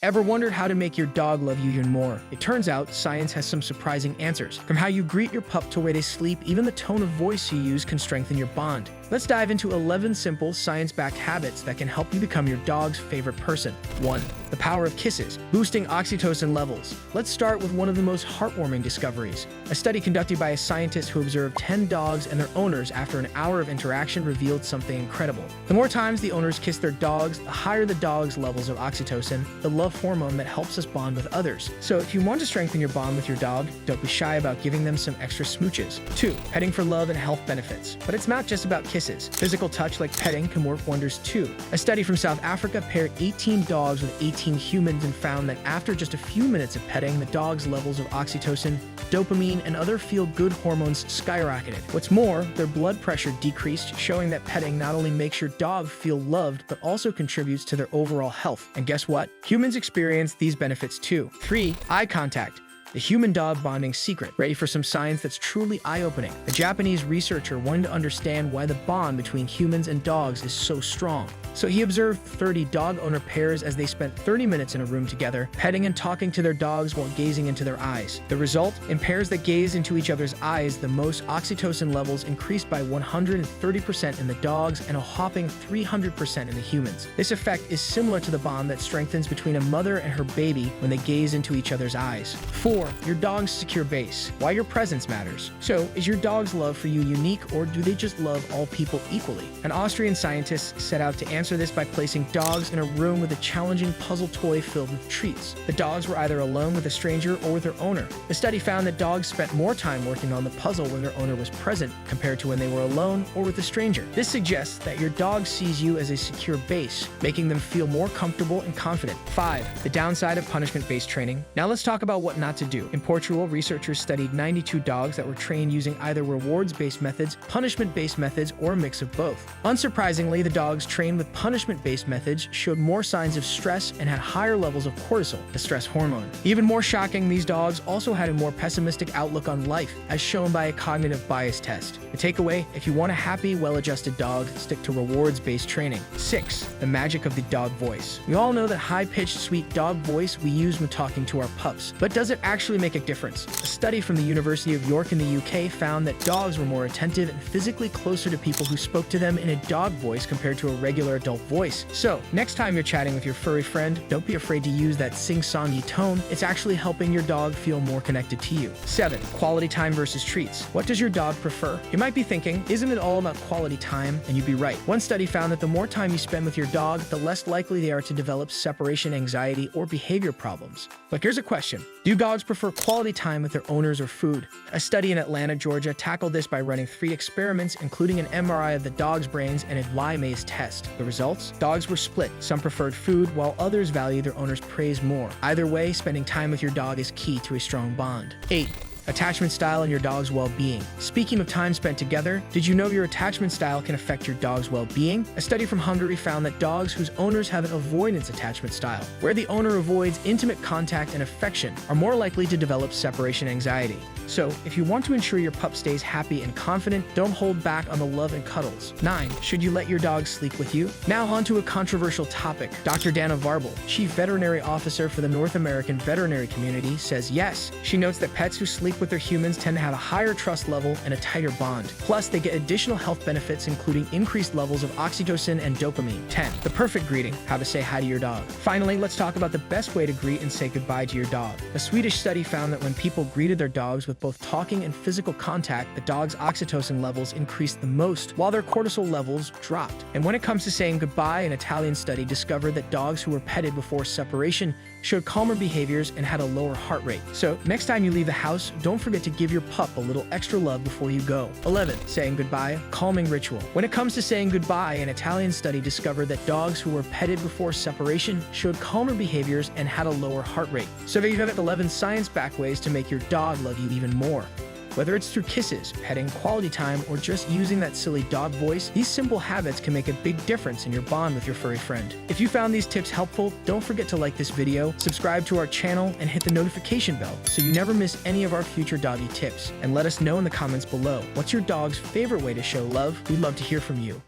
Ever wondered how to make your dog love you even more? It turns out science has some surprising answers. From how you greet your pup to where they sleep, even the tone of voice you use can strengthen your bond. Let's dive into 11 simple science-backed habits that can help you become your dog's favorite person. 1. The power of kisses, boosting oxytocin levels. Let's start with one of the most heartwarming discoveries. A study conducted by a scientist who observed 10 dogs and their owners after an hour of interaction revealed something incredible. The more times the owners kiss their dogs, the higher the dog's levels of oxytocin, the love hormone that helps us bond with others. So if you want to strengthen your bond with your dog, don't be shy about giving them some extra smooches. 2. Petting for love and health benefits. But it's not just about kisses. Physical touch like petting can work wonders too. A study from South Africa paired 18 dogs with 18 humans and found that after just a few minutes of petting, the dog's levels of oxytocin, dopamine, and other feel-good hormones skyrocketed. What's more, their blood pressure decreased, showing that petting not only makes your dog feel loved, but also contributes to their overall health. And guess what? Humans experience these benefits too. 3. Eye contact. The human-dog bonding secret. Ready for some science that's truly eye-opening? A Japanese researcher wanted to understand why the bond between humans and dogs is so strong. So he observed 30 dog-owner pairs as they spent 30 minutes in a room together, petting and talking to their dogs while gazing into their eyes. The result? In pairs that gazed into each other's eyes, the most oxytocin levels increased by 130% in the dogs and a whopping 300% in the humans. This effect is similar to the bond that strengthens between a mother and her baby when they gaze into each other's eyes. 4. Your dog's secure base. Why your presence matters. So, is your dog's love for you unique, or do they just love all people equally? An Austrian scientist set out to answer this by placing dogs in a room with a challenging puzzle toy filled with treats. The dogs were either alone with a stranger or with their owner. The study found that dogs spent more time working on the puzzle when their owner was present compared to when they were alone or with a stranger. This suggests that your dog sees you as a secure base, making them feel more comfortable and confident. 5. The downside of punishment-based training. Now let's talk about what not to do. In Portugal, researchers studied 92 dogs that were trained using either rewards-based methods, punishment-based methods, or a mix of both. Unsurprisingly, the dogs trained with punishment-based methods showed more signs of stress and had higher levels of cortisol, the stress hormone. Even more shocking, these dogs also had a more pessimistic outlook on life, as shown by a cognitive bias test. The takeaway: if you want a happy, well-adjusted dog, stick to rewards-based training. 6. The magic of the dog voice. We all know that high-pitched, sweet dog voice we use when talking to our pups, but does it actually make a difference? A study from the University of York in the UK found that dogs were more attentive and physically closer to people who spoke to them in a dog voice compared to a regular adult voice. So, next time you're chatting with your furry friend, don't be afraid to use that sing-songy tone. It's actually helping your dog feel more connected to you. 7. Quality time versus treats. What does your dog prefer? You might be thinking, isn't it all about quality time? And you'd be right. One study found that the more time you spend with your dog, the less likely they are to develop separation anxiety or behavior problems. But here's a question. Do dogs prefer quality time with their owners or food? A study in Atlanta, Georgia tackled this by running 3 experiments, including an MRI of the dog's brains and a Y maze test. The results? Dogs were split. Some preferred food, while others valued their owner's praise more. Either way, spending time with your dog is key to a strong bond. 8. Attachment style and your dog's well-being. Speaking of time spent together, did you know your attachment style can affect your dog's well-being? A study from Hungary found that dogs whose owners have an avoidance attachment style, where the owner avoids intimate contact and affection, are more likely to develop separation anxiety. So, if you want to ensure your pup stays happy and confident, don't hold back on the love and cuddles. 9. Should you let your dog sleep with you? Now on to a controversial topic. Dr. Dana Varble, Chief Veterinary Officer for the North American veterinary community, says yes. She notes that pets who sleep with their humans tend to have a higher trust level and a tighter bond. Plus, they get additional health benefits, including increased levels of oxytocin and dopamine. 10. The perfect greeting. How to say hi to your dog. Finally, let's talk about the best way to greet and say goodbye to your dog. A Swedish study found that when people greeted their dogs with both talking and physical contact, the dog's oxytocin levels increased the most, while their cortisol levels dropped. And when it comes to saying goodbye, an Italian study discovered that dogs who were petted before separation showed calmer behaviors and had a lower heart rate. So, next time you leave the house, don't forget to give your pup a little extra love before you go. 11. Saying goodbye, calming ritual. When it comes to saying goodbye, an Italian study discovered that dogs who were petted before separation showed calmer behaviors and had a lower heart rate. So there you have it, 11 science-backed ways to make your dog love you even more. Whether it's through kisses, petting, quality time, or just using that silly dog voice, these simple habits can make a big difference in your bond with your furry friend. If you found these tips helpful, don't forget to like this video, subscribe to our channel, and hit the notification bell so you never miss any of our future doggy tips. And let us know in the comments below, what's your dog's favorite way to show love? We'd love to hear from you.